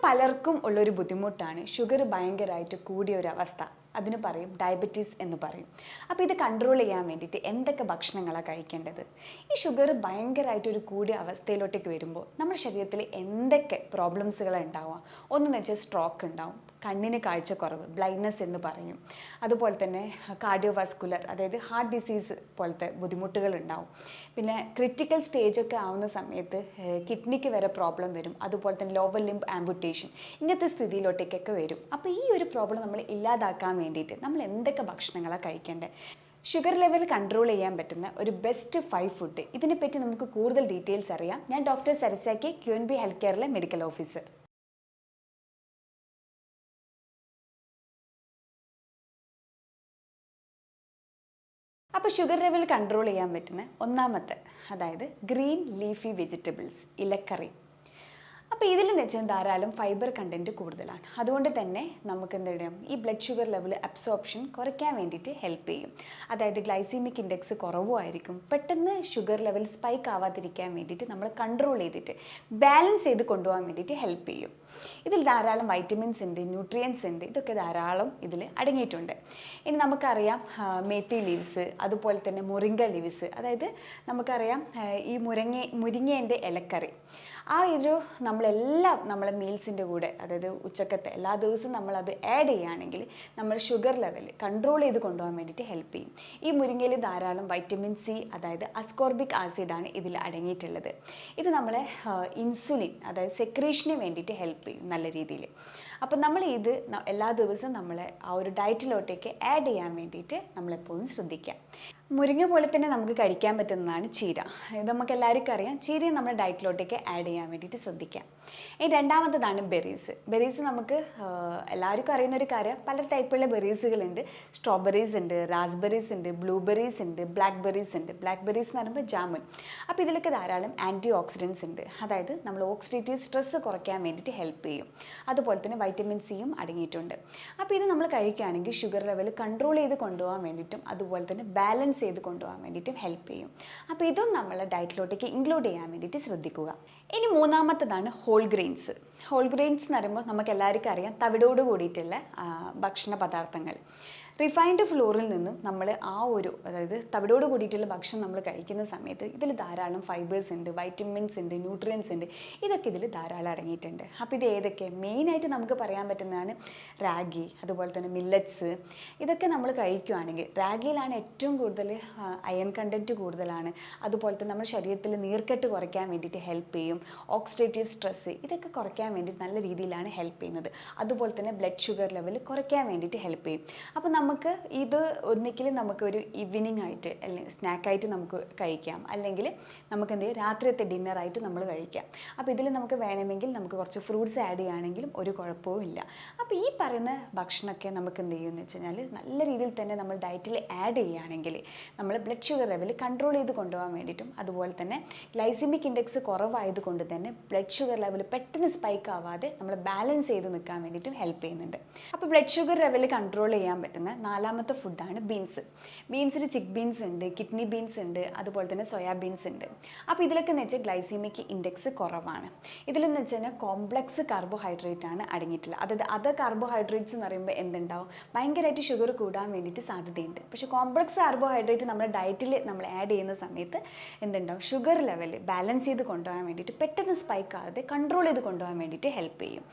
പലർക്കും ഉള്ളൊരു ബുദ്ധിമുട്ടാണ് ഷുഗർ ഭയങ്കരമായിട്ട് കൂടിയ ഒരു അവസ്ഥ. അതിന് പറയും ഡയബറ്റീസ് എന്ന് പറയും. അപ്പോൾ ഇത് കൺട്രോൾ ചെയ്യാൻ വേണ്ടിയിട്ട് എന്തൊക്കെ ഭക്ഷണങ്ങളാണ് കഴിക്കേണ്ടത്? ഈ ഷുഗർ ഭയങ്കരമായിട്ടൊരു കൂടിയ അവസ്ഥയിലോട്ടേക്ക് വരുമ്പോൾ നമ്മുടെ ശരീരത്തിൽ എന്തൊക്കെ പ്രോബ്ലംസുകളാണ് ഉണ്ടാവുക? ഒന്നെന്ന് വെച്ചാൽ സ്ട്രോക്ക് ഉണ്ടാവും, കണ്ണിന് കാഴ്ചക്കുറവ്, ബ്ലൈൻഡ്നെസ് എന്ന് പറയും. അതുപോലെ തന്നെ കാർഡിയോവാസ്കുലർ, അതായത് ഹാർട്ട് ഡിസീസ് പോലത്തെ ബുദ്ധിമുട്ടുകൾ ഉണ്ടാവും. പിന്നെ ക്രിട്ടിക്കൽ സ്റ്റേജൊക്കെ ആവുന്ന സമയത്ത് കിഡ്നിക്ക് വരെ പ്രോബ്ലം വരും. അതുപോലെ തന്നെ ലോവർ ലിംബ് ആംപുട്ടേഷൻ, ഇങ്ങനത്തെ സ്ഥിതിയിലോട്ടേക്കൊക്കെ വരും. അപ്പോൾ ഈ ഒരു പ്രോബ്ലം നമ്മൾ ഇല്ലാതാക്കാൻ വേണ്ടിയിട്ട് നമ്മൾ എന്തൊക്കെ ഭക്ഷണങ്ങളാണ് കഴിക്കേണ്ടത്? ഷുഗർ ലെവൽ കൺട്രോൾ ചെയ്യാൻ പറ്റുന്ന ഒരു ബെസ്റ്റ് 5 ഫുഡ്, ഇതിനെപ്പറ്റി നമുക്ക് കൂടുതൽ ഡീറ്റെയിൽസ് അറിയാം. ഞാൻ ഡോക്ടർ സരസാക്കി, QNB ഹെൽത്ത് കെയറിലെ മെഡിക്കൽ ഓഫീസർ. അപ്പോൾ ഷുഗർ ലെവൽ കൺട്രോൾ ചെയ്യാൻ പറ്റുന്ന ഒന്നാമത്തെ, അതായത് ഗ്രീൻ ലീഫി വെജിറ്റബിൾസ്, ഇലക്കറി. അപ്പോൾ ഇതിലെന്ന് വെച്ചാൽ ധാരാളം ഫൈബർ കണ്ടൻറ്റ് കൂടുതലാണ്. അതുകൊണ്ട് തന്നെ നമുക്ക് എന്ത് ചെയ്യണം, ഈ ബ്ലഡ് ഷുഗർ ലെവൽ അബ്സോർപ്ഷൻ കുറയ്ക്കാൻ വേണ്ടിയിട്ട് ഹെൽപ്പ് ചെയ്യും. അതായത് ഗ്ലൈസീമിക് ഇൻഡെക്സ് കുറവുമായിരിക്കും. പെട്ടെന്ന് ഷുഗർ ലെവൽ സ്പൈക്ക് ആവാതിരിക്കാൻ വേണ്ടിയിട്ട് നമ്മൾ കൺട്രോൾ ചെയ്തിട്ട് ബാലൻസ് ചെയ്ത് കൊണ്ടുപോകാൻ വേണ്ടിയിട്ട് ഹെൽപ്പ് ചെയ്യും. ഇതിൽ ധാരാളം വൈറ്റമിൻസ് ഉണ്ട്, ന്യൂട്രിയൻസ് ഉണ്ട്, ഇതൊക്കെ ധാരാളം ഇതിൽ അടങ്ങിയിട്ടുണ്ട്. ഇനി നമുക്കറിയാം മേത്തി ലീവ്സ്, അതുപോലെ തന്നെ മുരിങ്ങ ലീവ്സ്, അതായത് നമുക്കറിയാം ഈ മുരിങ്ങേൻ്റെ ഇലക്കറി. ആ ഒരു നമ്മളെ മീൽസിൻ്റെ കൂടെ, അതായത് ഉച്ചക്കത്തെ എല്ലാ ദിവസവും നമ്മളത് ആഡ് ചെയ്യുകയാണെങ്കിൽ നമ്മൾ ഷുഗർ ലെവൽ കൺട്രോൾ ചെയ്ത് കൊണ്ടുപോകാൻ വേണ്ടിയിട്ട് ഹെൽപ്പ് ചെയ്യും. ഈ മുരിങ്ങയിൽ ധാരാളം വൈറ്റമിൻ സി, അതായത് അസ്കോർബിക് ആസിഡാണ് ഇതിൽ അടങ്ങിയിട്ടുള്ളത്. ഇത് നമ്മളെ ഇൻസുലിൻ, അതായത് സെക്രീഷന് വേണ്ടിയിട്ട് ഹെൽപ്പ് ചെയ്യും നല്ല രീതിയിൽ. അപ്പം നമ്മൾ ഇത് എല്ലാ ദിവസവും നമ്മളെ ആ ഒരു ഡയറ്റിലോട്ടേക്ക് ആഡ് ചെയ്യാൻ വേണ്ടിയിട്ട് നമ്മളെപ്പോഴും ശ്രദ്ധിക്കാം. മുരിങ്ങ പോലെ തന്നെ നമുക്ക് കഴിക്കാൻ പറ്റുന്നതാണ് ചീര. ഇത് നമുക്ക് എല്ലാവർക്കും അറിയാം. ചീരയും നമ്മുടെ ഡയറ്റിലോട്ടേക്ക് ആഡ് ചെയ്യാൻ വേണ്ടിയിട്ട് ശ്രദ്ധിക്കാം. ഇനി രണ്ടാമത്തതാണ് ബെറീസ്. ബെറീസ് നമുക്ക് എല്ലാവർക്കും അറിയുന്നൊരു കാര്യം, പല ടൈപ്പുള്ള ബെറീസുകളുണ്ട്. സ്ട്രോബെറീസ് ഉണ്ട്, റാസ്ബെറീസ് ഉണ്ട്, ബ്ലൂബെറീസ് ഉണ്ട്, ബ്ലാക്ക് ബെറീസ് ഉണ്ട്. ബ്ലാക്ക് ബെറീസ് എന്ന് പറയുമ്പോൾ ജാമുൻ. അപ്പോൾ ഇതിലൊക്കെ ധാരാളം ആൻറ്റി ഓക്സിഡൻസ് ഉണ്ട്. അതായത് നമ്മൾ ഓക്സിഡേറ്റീവ് സ്ട്രെസ് കുറയ്ക്കാൻ വേണ്ടിയിട്ട് ഹെൽപ്പ് ചെയ്യും. അതുപോലെ തന്നെ വൈറ്റമിൻ സിയും അടങ്ങിയിട്ടുണ്ട്. അപ്പോൾ ഇത് നമ്മൾ കഴിക്കുകയാണെങ്കിൽ ഷുഗർ ലെവൽ കൺട്രോൾ ചെയ്ത് കൊണ്ടുപോകാൻ വേണ്ടിയിട്ടും അതുപോലെ തന്നെ ബാലൻസ് ചെയ്ത് കൊണ്ടുപോകാൻ വേണ്ടിയിട്ടും ഹെൽപ്പ് ചെയ്യും. അപ്പോൾ ഇതും നമ്മളെ ഡയറ്റിലോട്ടേക്ക് ഇൻക്ലൂഡ് ചെയ്യാൻ വേണ്ടിയിട്ട് ശ്രദ്ധിക്കുക. ഇനി മൂന്നാമത്തതാണ് ഹോൾ ഗ്രെയിൻസ്. ഹോൾ ഗ്രെയിൻസ് എന്ന് പറയുമ്പോൾ നമുക്ക് എല്ലാവർക്കും അറിയാം, തവിടോട് കൂടിയിട്ടുള്ള ഭക്ഷണ പദാർത്ഥങ്ങൾ. റിഫൈൻഡ് ഫ്ലോറിൽ നിന്നും നമ്മൾ അതായത് തവിടോട് കൂടിയിട്ടുള്ള ഭക്ഷണം നമ്മൾ കഴിക്കുന്ന സമയത്ത് ഇതിൽ ധാരാളം ഫൈബേഴ്സ് ഉണ്ട്, വൈറ്റമിൻസ് ഉണ്ട്, ന്യൂട്രിയൻസ് ഉണ്ട്. ഇതൊക്കെ ഇതിൽ ധാരാളം അടങ്ങിയിട്ടുണ്ട്. അപ്പോൾ ഇത് ഏതൊക്കെ മെയിനായിട്ട് നമുക്ക് പറയാൻ പറ്റുന്നതാണ് റാഗി, അതുപോലെ തന്നെ മില്ലറ്റ്സ്. ഇതൊക്കെ നമ്മൾ കഴിക്കുകയാണെങ്കിൽ, റാഗിയിലാണ് ഏറ്റവും കൂടുതൽ അയൺ കണ്ടൻറ്റ് കൂടുതലാണ്. അതുപോലെ തന്നെ നമ്മുടെ ശരീരത്തിൽ നീർക്കെട്ട് കുറയ്ക്കാൻ വേണ്ടിയിട്ട് ഹെൽപ്പ് ചെയ്യും. ഓക്സിഡേറ്റീവ് സ്ട്രെസ് ഇതൊക്കെ കുറയ്ക്കാൻ വേണ്ടിയിട്ട് നല്ല രീതിയിലാണ് ഹെൽപ്പ് ചെയ്യുന്നത്. അതുപോലെ തന്നെ ബ്ലഡ് ഷുഗർ ലെവൽ കുറയ്ക്കാൻ വേണ്ടിയിട്ട് ഹെൽപ്പ് ചെയ്യും. അപ്പോൾ നമുക്ക് ഇത് ഒന്നിക്കലും നമുക്കൊരു ഈവനിങ് ആയിട്ട് അല്ലെങ്കിൽ സ്നാക്കായിട്ട് നമുക്ക് കഴിക്കാം, അല്ലെങ്കിൽ നമുക്ക് എന്ത് ചെയ്യും, രാത്രിയത്തെ ഡിന്നറായിട്ട് നമ്മൾ കഴിക്കാം. അപ്പോൾ ഇതിൽ നമുക്ക് വേണമെങ്കിൽ നമുക്ക് കുറച്ച് ഫ്രൂട്ട്സ് ആഡ് ചെയ്യുകയാണെങ്കിലും ഒരു കുഴപ്പവും ഇല്ല. അപ്പോൾ ഈ പറയുന്ന ഭക്ഷണമൊക്കെ നമുക്ക് എന്ത് ചെയ്യുമെന്ന് വെച്ച് കഴിഞ്ഞാൽ നല്ല രീതിയിൽ തന്നെ നമ്മൾ ഡയറ്റിൽ ആഡ് ചെയ്യുകയാണെങ്കിൽ നമ്മൾ ബ്ലഡ് ഷുഗർ ലെവൽ കൺട്രോൾ ചെയ്ത് കൊണ്ടുപോകാൻ വേണ്ടിയിട്ടും അതുപോലെ തന്നെ ഗ്ലൈസിമിക് ഇൻഡെക്സ് കുറവായതുകൊണ്ട് തന്നെ ബ്ലഡ് ഷുഗർ ലെവൽ പെട്ടെന്ന് സ്പൈക്ക് ആവാതെ നമ്മൾ ബാലൻസ് ചെയ്ത് നിൽക്കാൻ വേണ്ടിയിട്ടും ഹെൽപ്പ് ചെയ്യുന്നുണ്ട്. അപ്പോൾ ബ്ലഡ് ഷുഗർ ലെവൽ കൺട്രോൾ ചെയ്യാൻ പറ്റുന്ന നാലാമത്തെ ഫുഡാണ് ബീൻസ്. ബീൻസിൽ ചിക്ക് ബീൻസ് ഉണ്ട്, കിഡ്നി ബീൻസ് ഉണ്ട്, അതുപോലെ തന്നെ സോയാബീൻസ് ഉണ്ട്. അപ്പോൾ ഇതിലൊക്കെ എന്ന് വെച്ചാൽ ഗ്ലൈസീമിക് ഇൻഡെക്സ് കുറവാണ്. ഇതിലെന്ന് വെച്ച് കഴിഞ്ഞാൽ കോംപ്ലക്സ് കാർബോഹൈഡ്രേറ്റ് ആണ് അടങ്ങിയിട്ടുള്ളത്. അതായത് അതർ കാർബോഹൈഡ്രേറ്റ്സ് എന്ന് പറയുമ്പോൾ എന്തുണ്ടാവും, ഭയങ്കരമായിട്ട് ഷുഗർ കൂടാൻ വേണ്ടിയിട്ട് സാധ്യതയുണ്ട്. പക്ഷേ കോംപ്ലക്സ് കാർബോഹൈഡ്രേറ്റ് നമ്മുടെ ഡയറ്റിൽ നമ്മൾ ആഡ് ചെയ്യുന്ന സമയത്ത് എന്തുണ്ടാവും, ഷുഗർ ലെവൽ ബാലൻസ് ചെയ്ത് കൊണ്ടുപോകാൻ വേണ്ടിയിട്ട് പെട്ടെന്ന് സ്പൈക്ക് ആകാതെ കൺട്രോൾ ചെയ്ത് കൊണ്ടുപോകാൻ വേണ്ടിയിട്ട് ഹെൽപ്പ് ചെയ്യും.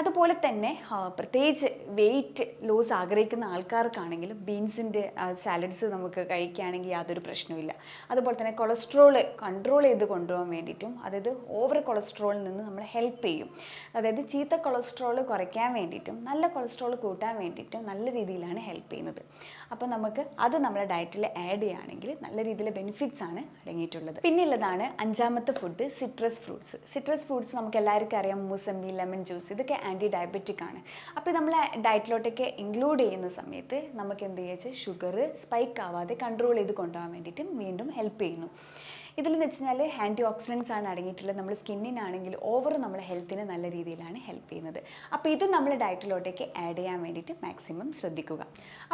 അതുപോലെ തന്നെ പ്രത്യേകിച്ച് വെയിറ്റ് ലോസ് ആഗ്രഹിക്കുന്ന ആൾക്കാർക്കാണെങ്കിലും ബീൻസിൻ്റെ സാലഡ്സ് നമുക്ക് കഴിക്കുകയാണെങ്കിൽ യാതൊരു പ്രശ്നവുമില്ല. അതുപോലെ തന്നെ കൊളസ്ട്രോൾ കൺട്രോൾ ചെയ്ത് കൊണ്ടുപോകാൻ വേണ്ടിയിട്ടും, അതായത് ഓവർ കൊളസ്ട്രോളിൽ നിന്ന് നമ്മൾ ഹെൽപ്പ് ചെയ്യും. അതായത് ചീത്ത കൊളസ്ട്രോൾ കുറയ്ക്കാൻ വേണ്ടിയിട്ടും നല്ല കൊളസ്ട്രോൾ കൂട്ടാൻ വേണ്ടിയിട്ടും നല്ല രീതിയിലാണ് ഹെൽപ്പ് ചെയ്യുന്നത്. അപ്പോൾ നമുക്ക് അത് നമ്മുടെ ഡയറ്റിൽ ആഡ് ചെയ്യുകയാണെങ്കിൽ നല്ല രീതിയിൽ ബെനിഫിറ്റ്സ് ആണ് അടങ്ങിയിട്ടുള്ളത്. പിന്നെയുള്ളതാണ് അഞ്ചാമത്തെ food, citrus fruits. Citrus fruits നമുക്ക് എല്ലാവർക്കും അറിയാം, മൂസമ്പി, ലെമൺ ജ്യൂസ്, ഇതൊക്കെ ആൻറ്റി ഡയബറ്റിക് ആണ്. അപ്പോൾ നമ്മൾ ഡയറ്റിലോട്ടൊക്കെ ഇൻക്ലൂഡ് ചെയ്യുന്ന സമയത്ത് നമുക്ക് എന്ത് ചെയ്യുക, ഷുഗർ സ്പൈക്ക് ആവാതെ കൺട്രോൾ ചെയ്ത് കൊണ്ടുപോകാൻ വേണ്ടിയിട്ട് വീണ്ടും ഹെൽപ്പ് ചെയ്യുന്നു. ഇതിലെന്ന് വെച്ച് കഴിഞ്ഞാൽ ആൻറ്റി ഓക്സിഡൻസ് ആണ് അടങ്ങിയിട്ടുള്ളത്. നമ്മൾ സ്കിന്നിനാണെങ്കിൽ ഓവർ നമ്മളെ ഹെൽത്തിന് നല്ല രീതിയിലാണ് ഹെൽപ്പ് ചെയ്യുന്നത്. അപ്പോൾ ഇത് നമ്മൾ ഡയറ്റിലോട്ടേക്ക് ആഡ് ചെയ്യാൻ വേണ്ടിയിട്ട് മാക്സിമം ശ്രദ്ധിക്കുക.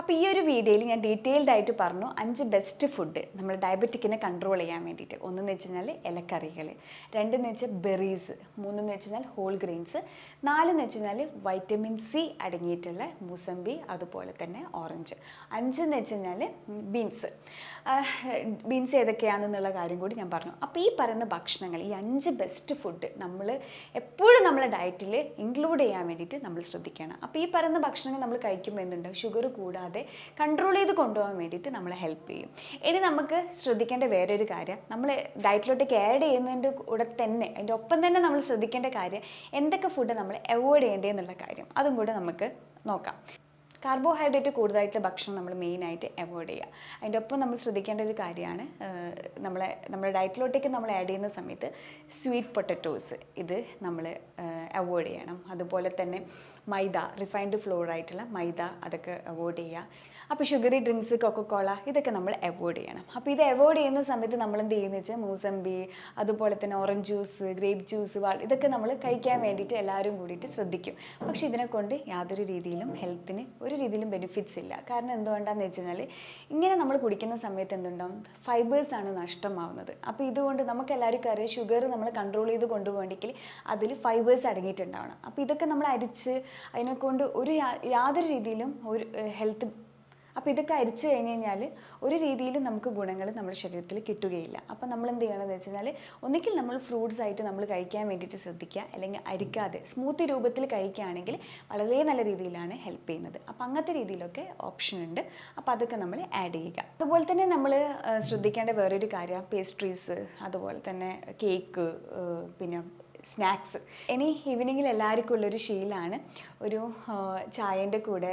അപ്പോൾ ഈ ഒരു വീഡിയോയിൽ ഞാൻ ഡീറ്റെയിൽഡ് ആയിട്ട് പറഞ്ഞു 5 ബെസ്റ്റ് ഫുഡ് നമ്മൾ ഡയബറ്റിക്കിനെ കൺട്രോൾ ചെയ്യാൻ വേണ്ടിയിട്ട്. ഒന്നെന്ന് വെച്ച് കഴിഞ്ഞാൽ ഇലക്കറികൾ, രണ്ടെന്ന് വെച്ചാൽ ബെറീസ്, മൂന്നെന്ന് വെച്ച് കഴിഞ്ഞാൽ ഹോൾ ഗ്രെയിൻസ്, നാലെന്ന് വെച്ച് കഴിഞ്ഞാൽ വൈറ്റമിൻ സി അടങ്ങിയിട്ടുള്ള മൂസമ്പി അതുപോലെ തന്നെ ഓറഞ്ച്, അഞ്ചെന്ന് വെച്ച് കഴിഞ്ഞാൽ ബീൻസ് ഏതൊക്കെയാണെന്നുള്ള കാര്യം കൂടി ഞാൻ പറഞ്ഞു. അപ്പോൾ ഈ പറയുന്ന ഭക്ഷണങ്ങൾ, ഈ 5 ബെസ്റ്റ് ഫുഡ് നമ്മൾ എപ്പോഴും നമ്മളെ ഡയറ്റിൽ ഇൻക്ലൂഡ് ചെയ്യാൻ വേണ്ടിയിട്ട് നമ്മൾ ശ്രദ്ധിക്കണം. അപ്പോൾ ഈ പറയുന്ന ഭക്ഷണങ്ങൾ നമ്മൾ കഴിക്കുമ്പോൾ എന്തുണ്ട്, ഷുഗർ കൂടാതെ കൺട്രോൾ ചെയ്ത് കൊണ്ടുപോകാൻ വേണ്ടിയിട്ട് നമ്മളെ ഹെൽപ്പ് ചെയ്യും. ഇനി നമുക്ക് ശ്രദ്ധിക്കേണ്ട വേറൊരു കാര്യം, നമ്മൾ ഡയറ്റിലോട്ടേക്ക് ആഡ് ചെയ്യുന്നതിൻ്റെ കൂടെ തന്നെ അതിൻ്റെ ഒപ്പം തന്നെ നമ്മൾ ശ്രദ്ധിക്കേണ്ട കാര്യം എന്തൊക്കെ ഫുഡ് നമ്മൾ അവോയ്ഡ് ചെയ്യേണ്ടതെന്നുള്ള കാര്യം, അതും കൂടെ നമുക്ക് നോക്കാം. കാർബോഹൈഡ്രേറ്റ് കൂടുതലായിട്ടുള്ള ഭക്ഷണം നമ്മൾ മെയിനായിട്ട് അവോയ്ഡ് ചെയ്യുക. അതിൻ്റെ ഒപ്പം നമ്മൾ ശ്രദ്ധിക്കേണ്ട ഒരു കാര്യമാണ്, നമ്മുടെ ഡയറ്റിലോട്ടേക്ക് നമ്മൾ ആഡ് ചെയ്യുന്ന സമയത്ത് സ്വീറ്റ് പൊട്ടറ്റോസ് ഇത് നമ്മൾ അവോയ്ഡ് ചെയ്യണം. അതുപോലെ തന്നെ മൈദ, റിഫൈൻഡ് ഫ്ലോർ ആയിട്ടുള്ള മൈദ അതൊക്കെ അവോയ്ഡ് ചെയ്യുക. അപ്പോൾ ഷുഗറി ഡ്രിങ്ക്സ്, കൊക്കക്കോള ഇതൊക്കെ നമ്മൾ അവോയ്ഡ് ചെയ്യണം. അപ്പോൾ ഇത് അവോയ്ഡ് ചെയ്യുന്ന സമയത്ത് നമ്മൾ എന്ത് ചെയ്യുന്നത് വെച്ചാൽ മൂസമ്പി, അതുപോലെ തന്നെ ഓറഞ്ച് ജ്യൂസ്, ഗ്രേപ്പ് ജ്യൂസ്, ഇതൊക്കെ നമ്മൾ കഴിക്കാൻ വേണ്ടിയിട്ട് എല്ലാവരും കൂടിയിട്ട് ശ്രദ്ധിക്കും. പക്ഷേ ഇതിനെ കൊണ്ട് യാതൊരു രീതിയിലും ഹെൽത്തിന് ഒരു രീതിയിലും ബെനിഫിറ്റ്സ് ഇല്ല. കാരണം എന്തുകൊണ്ടാണെന്ന് വെച്ച് കഴിഞ്ഞാൽ ഇങ്ങനെ നമ്മൾ കുടിക്കുന്ന സമയത്ത് എന്തുണ്ടാവും, ഫൈബേഴ്സാണ് നഷ്ടമാവുന്നത്. അപ്പോൾ ഇതുകൊണ്ട് നമുക്ക് എല്ലാവർക്കും അറിയാം ഷുഗർ നമ്മൾ കൺട്രോൾ ചെയ്ത് കൊണ്ടുപോകണമെങ്കിൽ അതിൽ ഫൈബേഴ്സ് അടങ്ങിയിട്ടുണ്ടാവണം. അപ്പോൾ ഇതൊക്കെ നമ്മൾ അരിച്ച് അതിനെക്കൊണ്ട് യാതൊരു രീതിയിലും ഒരു ഹെൽത്ത്, അപ്പോൾ ഇതൊക്കെ അരിച്ച് കഴിഞ്ഞ് കഴിഞ്ഞാൽ ഒരു രീതിയിലും നമുക്ക് ഗുണങ്ങൾ നമ്മുടെ ശരീരത്തിൽ കിട്ടുകയില്ല. അപ്പോൾ നമ്മൾ എന്ത് ചെയ്യണമെന്ന് വെച്ച് കഴിഞ്ഞാൽ ഒന്നുകിൽ നമ്മൾ ഫ്രൂട്ട്സ് ആയിട്ട് നമ്മൾ കഴിക്കാൻ വേണ്ടിയിട്ട് ശ്രദ്ധിക്കുക, അല്ലെങ്കിൽ അരിക്കാതെ സ്മൂത്തി രൂപത്തിൽ കഴിക്കുകയാണെങ്കിൽ വളരെ നല്ല രീതിയിലാണ് ഹെൽപ്പ് ചെയ്യുന്നത്. അപ്പോൾ അങ്ങനത്തെ രീതിയിലൊക്കെ ഓപ്ഷൻ ഉണ്ട്. അപ്പോൾ അതൊക്കെ നമ്മൾ ആഡ് ചെയ്യുക. അതുപോലെ തന്നെ നമ്മൾ ശ്രദ്ധിക്കേണ്ട വേറൊരു കാര്യം പേസ്ട്രീസ്, അതുപോലെ തന്നെ കേക്ക്, പിന്നെ സ്നാക്സ്. ഇനി ഈവനിങ്ങിൽ എല്ലാവർക്കും ഉള്ളൊരു ശീലമാണ് ഒരു ചായൻ്റെ കൂടെ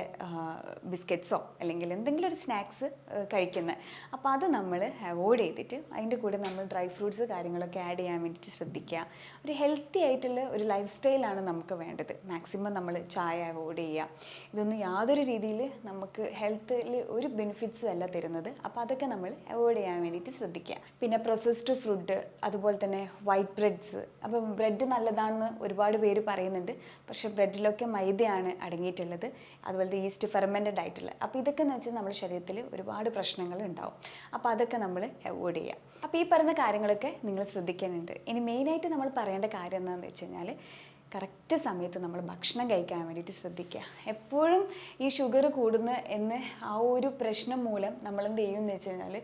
ബിസ്ക്കറ്റ്സോ അല്ലെങ്കിൽ എന്തെങ്കിലും ഒരു സ്നാക്സ് കഴിക്കുന്നത്. അപ്പോൾ അത് നമ്മൾ അവോയ്ഡ് ചെയ്തിട്ട് അതിൻ്റെ കൂടെ നമ്മൾ ഡ്രൈ ഫ്രൂട്ട്സ് കാര്യങ്ങളൊക്കെ ആഡ് ചെയ്യാൻ വേണ്ടിയിട്ട് ശ്രദ്ധിക്കുക. ഒരു ഹെൽത്തി ആയിട്ടുള്ള ഒരു ലൈഫ് സ്റ്റൈലാണ് നമുക്ക് വേണ്ടത്. മാക്സിമം നമ്മൾ ചായ അവോയ്ഡ് ചെയ്യുക. ഇതൊന്നും യാതൊരു രീതിയിൽ നമുക്ക് ഹെൽത്തിൽ ഒരു ബെനിഫിറ്റ്സും അല്ല തരുന്നത്. അപ്പോൾ അതൊക്കെ നമ്മൾ അവോയ്ഡ് ചെയ്യാൻ വേണ്ടിയിട്ട് ശ്രദ്ധിക്കുക. പിന്നെ പ്രോസസ്ഡ് ഫുഡ്, അതുപോലെ തന്നെ വൈറ്റ് ബ്രെഡ്സ്. അപ്പോൾ ബ്രെഡ് നല്ലതാണെന്ന് ഒരുപാട് പേര് പറയുന്നുണ്ട്, പക്ഷേ ബ്രെഡിലൊക്കെ മൈദയാണ് അടങ്ങിയിട്ടുള്ളത്, അതുപോലത്തെ ഈസ്റ്റ് ഫെർമെൻറ്റഡ് ആയിട്ടുള്ള. അപ്പോൾ ഇതൊക്കെ എന്ന് വെച്ചാൽ നമ്മുടെ ശരീരത്തിൽ ഒരുപാട് പ്രശ്നങ്ങൾ ഉണ്ടാവും. അപ്പോൾ അതൊക്കെ നമ്മൾ അവോയ്ഡ് ചെയ്യുക. അപ്പോൾ ഈ പറയുന്ന കാര്യങ്ങളൊക്കെ നിങ്ങൾ ശ്രദ്ധിക്കാനുണ്ട്. ഇനി മെയിനായിട്ട് നമ്മൾ പറയേണ്ട കാര്യം എന്താണെന്ന് വെച്ച് കഴിഞ്ഞാൽ കറക്റ്റ് സമയത്ത് നമ്മൾ ഭക്ഷണം കഴിക്കാൻ വേണ്ടിയിട്ട് ശ്രദ്ധിക്കുക. എപ്പോഴും ഈ ഷുഗർ കൂടുന്ന എന്ന് ആ ഒരു പ്രശ്നം മൂലം നമ്മൾ എന്ത് ചെയ്യുമെന്ന് വെച്ച് കഴിഞ്ഞാൽ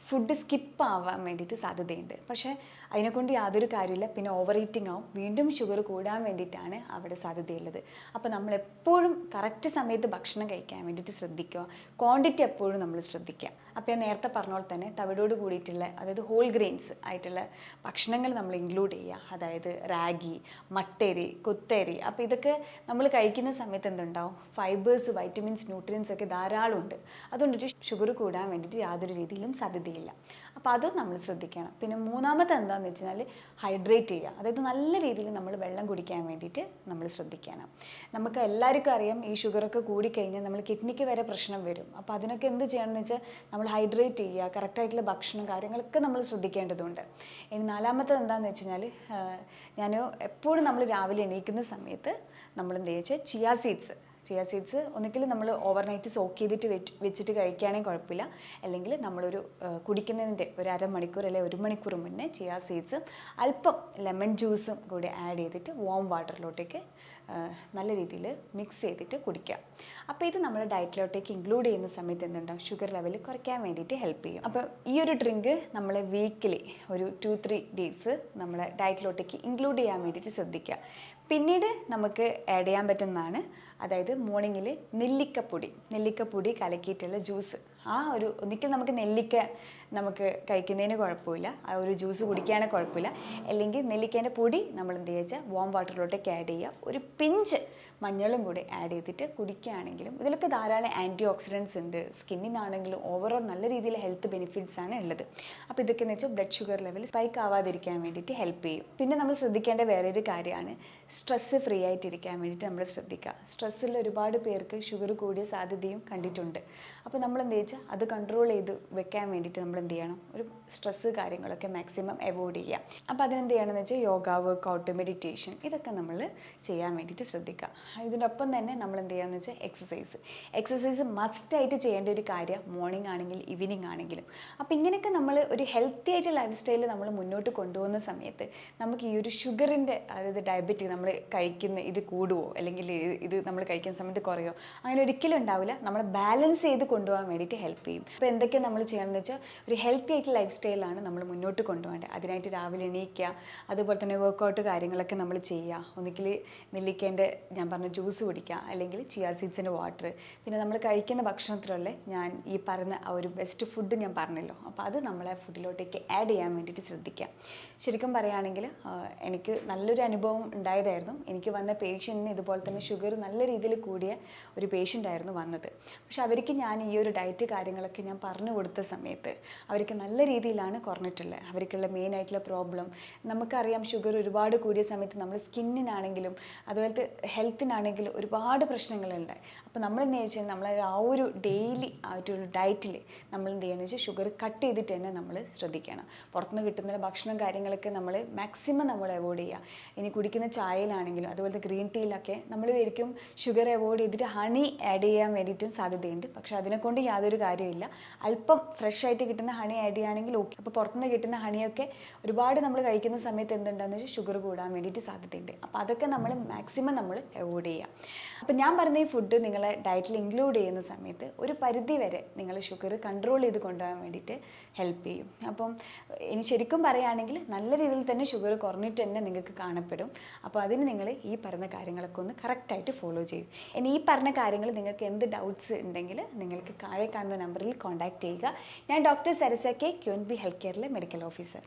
ഫുഡ് സ്കിപ്പ് ആവാൻ വേണ്ടിയിട്ട് സാധ്യതയുണ്ട്. പക്ഷേ അതിനെക്കൊണ്ട് യാതൊരു കാര്യമില്ല. പിന്നെ ഓവർ ഈറ്റിംഗ് ആവും, വീണ്ടും ഷുഗർ കൂടാൻ വേണ്ടിയിട്ടാണ് അവിടെ സാധ്യതയുള്ളത്. അപ്പോൾ നമ്മൾ എപ്പോഴും കറക്റ്റ് സമയത്ത് ഭക്ഷണം കഴിക്കാൻ വേണ്ടിയിട്ട് ശ്രദ്ധിക്കുക. ക്വാണ്ടിറ്റി എപ്പോഴും നമ്മൾ ശ്രദ്ധിക്കുക. അപ്പോൾ ഞാൻ നേരത്തെ പറഞ്ഞ പോലെ തന്നെ തവിടോട് കൂടിയിട്ടുള്ള, അതായത് ഹോൾ ഗ്രെയിൻസ് ആയിട്ടുള്ള ഭക്ഷണങ്ങൾ നമ്മൾ ഇൻക്ലൂഡ് ചെയ്യുക. അതായത് റാഗി, മട്ടരി, കുത്തരി. അപ്പോൾ ഇതൊക്കെ നമ്മൾ കഴിക്കുന്ന സമയത്ത് എന്തുണ്ടാവും, ഫൈബേഴ്സ്, വൈറ്റമിൻസ്, ന്യൂട്രിയൻസ് ഒക്കെ ധാരാളം ഉണ്ട്. അതുകൊണ്ടിട്ട് ഷുഗർ കൂടാൻ വേണ്ടിയിട്ട് യാതൊരു രീതിയിലും സാധ്യതയില്ല. അപ്പോൾ അതും നമ്മൾ ശ്രദ്ധിക്കണം. പിന്നെ മൂന്നാമത്തെ എന്താണെന്ന് വെച്ച് കഴിഞ്ഞാൽ ഹൈഡ്രേറ്റ് ചെയ്യുക. അതായത് നല്ല രീതിയിൽ നമ്മൾ വെള്ളം കുടിക്കാൻ വേണ്ടിയിട്ട് നമ്മൾ ശ്രദ്ധിക്കണം. നമുക്ക് എല്ലാവർക്കും അറിയാം ഈ ഷുഗറൊക്കെ കൂടിക്കഴിഞ്ഞാൽ നമ്മൾ കിഡ്നിക്ക് വരെ പ്രശ്നം വരും. അപ്പോൾ അതിനൊക്കെ എന്ത് ചെയ്യണമെന്ന് വെച്ചാൽ നമ്മൾ ഹൈഡ്രേറ്റ് ചെയ്യുക, കറക്റ്റായിട്ടുള്ള ഭക്ഷണം കാര്യങ്ങളൊക്കെ നമ്മൾ ശ്രദ്ധിക്കേണ്ടതുണ്ട്. ഇനി നാലാമത്തത് എന്താണെന്ന് വെച്ച് കഴിഞ്ഞാൽ ഞാൻ എപ്പോഴും നമ്മൾ രാവിലെ എണീക്കുന്ന സമയത്ത് നമ്മൾ എന്താ വെച്ചാൽ ചിയ സീഡ്സ് ഒന്നുകിൽ നമ്മൾ ഓവർനൈറ്റ് സോക്ക് ചെയ്തിട്ട് വെച്ചിട്ട് കഴിക്കുകയാണെങ്കിൽ കുഴപ്പമില്ല, അല്ലെങ്കിൽ നമ്മളൊരു കുടിക്കുന്നതിൻ്റെ ഒരു അരമണിക്കൂർ അല്ലെങ്കിൽ 1 മണിക്കൂർ മുന്നേ ചിയ സീഡ്സ് അല്പം ലെമൺ ജ്യൂസും കൂടി ആഡ് ചെയ്തിട്ട് വാം വാട്ടറിലോട്ടേക്ക് നല്ല രീതിയിൽ മിക്സ് ചെയ്തിട്ട് കുടിക്കുക. അപ്പോൾ ഇത് നമ്മുടെ ഡയറ്റിലോട്ടേക്ക് ഇൻക്ലൂഡ് ചെയ്യുന്ന സമയത്ത് എന്തുണ്ടാവും, ഷുഗർ ലെവൽ കുറയ്ക്കാൻ വേണ്ടിയിട്ട് ഹെൽപ്പ് ചെയ്യും. അപ്പോൾ ഈ ഒരു ഡ്രിങ്ക് നമ്മൾ വീക്കിലി ഒരു 2-3 ഡേയ്സ് നമ്മളെ ഡയറ്റിലോട്ടേക്ക് ഇൻക്ലൂഡ് ചെയ്യാൻ വേണ്ടിയിട്ട് ശ്രദ്ധിക്കുക. പിന്നീട് നമുക്ക് ആഡ് ചെയ്യാൻ പറ്റുന്നതാണ്, അതായത് മോർണിംഗിൽ നെല്ലിക്കപ്പൊടി കലക്കിയിട്ടുള്ള ജ്യൂസ്. ഒന്നിക്കൽ നമുക്ക് നെല്ലിക്ക നമുക്ക് കഴിക്കുന്നതിന് കുഴപ്പമില്ല, ആ ഒരു ജ്യൂസ് കുടിക്കുകയാണെങ്കിൽ കുഴപ്പമില്ല. അല്ലെങ്കിൽ നെല്ലിക്കേൻ്റെ പൊടി നമ്മൾ എന്ത് ചെയ്യുക, വാം വാട്ടറിലോട്ടേക്ക് ആഡ് ചെയ്യുക. ഒരു പിഞ്ച് മഞ്ഞളും കൂടി ആഡ് ചെയ്തിട്ട് കുടിക്കുകയാണെങ്കിലും ഇതിലൊക്കെ ധാരാളം ആൻറ്റി ഓക്സിഡൻസ് ഉണ്ട്. സ്കിന്നിനാണെങ്കിലും ഓവറോൾ നല്ല രീതിയിൽ ഹെൽത്ത് ബെനിഫിറ്റ്സ് ആണ് ഉള്ളത്. അപ്പോൾ ഇതൊക്കെ എന്ന് വെച്ചാൽ ബ്ലഡ് ഷുഗർ ലെവൽ സ്പൈക്ക് ആവാതിരിക്കാൻ വേണ്ടിയിട്ട് ഹെൽപ്പ് ചെയ്യും. പിന്നെ നമ്മൾ ശ്രദ്ധിക്കേണ്ട വേറൊരു കാര്യമാണ് സ്ട്രെസ്സ് ഫ്രീ ആയിട്ടിരിക്കാൻ വേണ്ടിയിട്ട് നമ്മൾ ശ്രദ്ധിക്കുക. സ്ട്രെസ്സിൽ ഒരുപാട് പേർക്ക് ഷുഗർ കൂടിയ സാധ്യതയും കണ്ടിട്ടുണ്ട്. അപ്പോൾ നമ്മൾ എന്ത് വെച്ചാൽ അത് കൺട്രോൾ ചെയ്ത് വെക്കാൻ വേണ്ടിയിട്ട് നമ്മൾ എന്ത് ചെയ്യണം, ഒരു സ്ട്രെസ്സ് കാര്യങ്ങളൊക്കെ മാക്സിമം അവോയ്ഡ് ചെയ്യുക. അപ്പോൾ അതിനെന്ത് ചെയ്യണമെന്ന് വെച്ചാൽ യോഗ, വർക്കൗട്ട്, മെഡിറ്റേഷൻ ഇതൊക്കെ നമ്മൾ ചെയ്യാൻ വേണ്ടിയിട്ട് ശ്രദ്ധിക്കുക. ഇതിനൊപ്പം തന്നെ നമ്മൾ എന്ത് ചെയ്യുകയെന്ന് വെച്ചാൽ എക്സസൈസ് മസ്റ്റായിട്ട് ചെയ്യേണ്ട ഒരു കാര്യം, മോർണിംഗ് ആണെങ്കിൽ ഈവനിങ് ആണെങ്കിലും. അപ്പോൾ ഇങ്ങനെയൊക്കെ നമ്മൾ ഒരു ഹെൽത്തി ആയിട്ട് ലൈഫ് സ്റ്റൈൽ നമ്മൾ മുന്നോട്ട് കൊണ്ടുപോകുന്ന സമയത്ത് നമുക്ക് ഈ ഒരു ഷുഗറിൻ്റെ, അതായത് ഡയബറ്റിക് നമ്മൾ കഴിക്കുന്ന ഇത് കൂടുവോ അല്ലെങ്കിൽ ഇത് നമ്മൾ കഴിക്കുന്ന സമയത്ത് കുറയോ, അങ്ങനെ ഒരിക്കലും ഉണ്ടാവില്ല. നമ്മൾ ബാലൻസ് ചെയ്ത് കൊണ്ടുപോകാൻ വേണ്ടിയിട്ട് ഹെൽപ്പ് ചെയ്യും. അപ്പോൾ എന്തൊക്കെയാണ് നമ്മൾ ചെയ്യണമെന്ന് വെച്ചാൽ ഒരു ഹെൽത്തി ആയിട്ട് ലൈഫ് സ്റ്റൈലാണ് നമ്മൾ മുന്നോട്ട് കൊണ്ടുപോകേണ്ടത്. അതിനായിട്ട് രാവിലെ എണീക്കുക, അതുപോലെ തന്നെ വർക്കൗട്ട് കാര്യങ്ങളൊക്കെ നമ്മൾ ചെയ്യുക. ഒന്നുകിൽ നെല്ലിക്കേൻ്റെ ഞാൻ പറഞ്ഞ ജ്യൂസ് കുടിക്കുക, അല്ലെങ്കിൽ ചിയാ സീഡ്സിൻ്റെ വാട്ടർ. പിന്നെ നമ്മൾ കഴിക്കുന്ന ഭക്ഷണത്തിലുള്ള ഞാൻ ഈ പറഞ്ഞ ആ ഒരു ബെസ്റ്റ് ഫുഡ് ഞാൻ പറഞ്ഞല്ലോ, അപ്പോൾ അത് നമ്മളെ ഫുഡിലോട്ടേക്ക് ആഡ് ചെയ്യാൻ വേണ്ടിയിട്ട് ശ്രദ്ധിക്കുക. ശരിക്കും പറയുകയാണെങ്കിൽ എനിക്ക് നല്ലൊരു അനുഭവം ഉണ്ടായതായിരുന്നു. എനിക്ക് വന്ന പേഷ്യൻറ്റിന് ഇതുപോലെ തന്നെ ഷുഗർ നല്ല രീതിയിൽ കൂടിയ ഒരു പേഷ്യൻ്റ് ആയിരുന്നു വന്നത്. പക്ഷെ അവർക്ക് ഞാൻ ഈ ഒരു ഡയറ്റ് കാര്യങ്ങളൊക്കെ ഞാൻ പറഞ്ഞു കൊടുത്ത സമയത്ത് അവർക്ക് നല്ല രീതിയിലാണ് കുറഞ്ഞിട്ടുള്ളത്. അവർക്കുള്ള മെയിനായിട്ടുള്ള പ്രോബ്ലം നമുക്കറിയാം, ഷുഗർ ഒരുപാട് കൂടിയ സമയത്ത് നമ്മൾ സ്കിന്നിനാണെങ്കിലും അതുപോലത്തെ ഹെൽത്തിനാണെങ്കിലും ഒരുപാട് പ്രശ്നങ്ങളുണ്ട്. അപ്പോൾ നമ്മൾ എന്താ വെച്ചാൽ നമ്മൾ ആ ഒരു ഡെയിലി ആ ഒരു ഡയറ്റിൽ നമ്മൾ എന്ത് ചെയ്യണമെന്ന് വെച്ചാൽ ഷുഗർ കട്ട് ചെയ്തിട്ട് തന്നെ നമ്മൾ ശ്രദ്ധിക്കണം. പുറത്തുനിന്ന് കിട്ടുന്ന ഭക്ഷണം കാര്യങ്ങളൊക്കെ നമ്മൾ മാക്സിമം നമ്മൾ അവോയ്ഡ് ചെയ്യുക. ഇനി കുടിക്കുന്ന ചായയിലാണെങ്കിലും അതുപോലത്തെ ഗ്രീൻ ടീയിലൊക്കെ നമ്മൾ ശരിക്കും ഷുഗർ അവോയ്ഡ് ചെയ്തിട്ട് ഹണി ആഡ് ചെയ്യാൻ വേണ്ടിയിട്ടും സാധ്യതയുണ്ട്. പക്ഷേ അതിനെക്കൊണ്ട് യാതൊരു കാര്യമില്ല. അല്പം ഫ്രഷ് ആയിട്ട് കിട്ടുന്ന ഹണി ആഡ് ചെയ്യുകയാണെങ്കിൽ ഓക്കെ. അപ്പോൾ പുറത്തുനിന്ന് കിട്ടുന്ന ഹണിയൊക്കെ ഒരുപാട് നമ്മൾ കഴിക്കുന്ന സമയത്ത് എന്തുണ്ടാകുന്ന വെച്ചാൽ ഷുഗർ കൂടാൻ വേണ്ടിയിട്ട് സാധ്യതയുണ്ട്. അപ്പോൾ അതൊക്കെ നമ്മൾ മാക്സിമം നമ്മൾ അവോയ്ഡ് ചെയ്യുക. അപ്പോൾ ഞാൻ പറഞ്ഞ ഈ ഫുഡ് നിങ്ങളെ ഡയറ്റിൽ ഇൻക്ലൂഡ് ചെയ്യുന്ന സമയത്ത് ഒരു പരിധി വരെ നിങ്ങൾ ഷുഗർ കൺട്രോൾ ചെയ്ത് കൊണ്ടുപോകാൻ വേണ്ടിയിട്ട് ഹെൽപ്പ് ചെയ്യും. അപ്പം ഇനി ശരിക്കും പറയുകയാണെങ്കിൽ നല്ല രീതിയിൽ തന്നെ ഷുഗർ കുറഞ്ഞിട്ട് തന്നെ നിങ്ങൾക്ക് കാണപ്പെടും. അപ്പോൾ അതിന് നിങ്ങൾ ഈ പറഞ്ഞ കാര്യങ്ങളൊക്കെ ഒന്ന് കറക്റ്റായിട്ട് ഫോളോ ചെയ്യും. ഇനി ഈ പറഞ്ഞ കാര്യങ്ങൾ നിങ്ങൾക്ക് എന്ത് ഡൗട്ട്സ് ഉണ്ടെങ്കിൽ നിങ്ങൾക്ക് താഴെ കാണുന്ന നമ്പറിൽ കോൺടാക്റ്റ് ചെയ്യുക. ഞാൻ doctor Sarasa K, QNB health കെയറിലെ മെഡിക്കൽ ഓഫീസർ.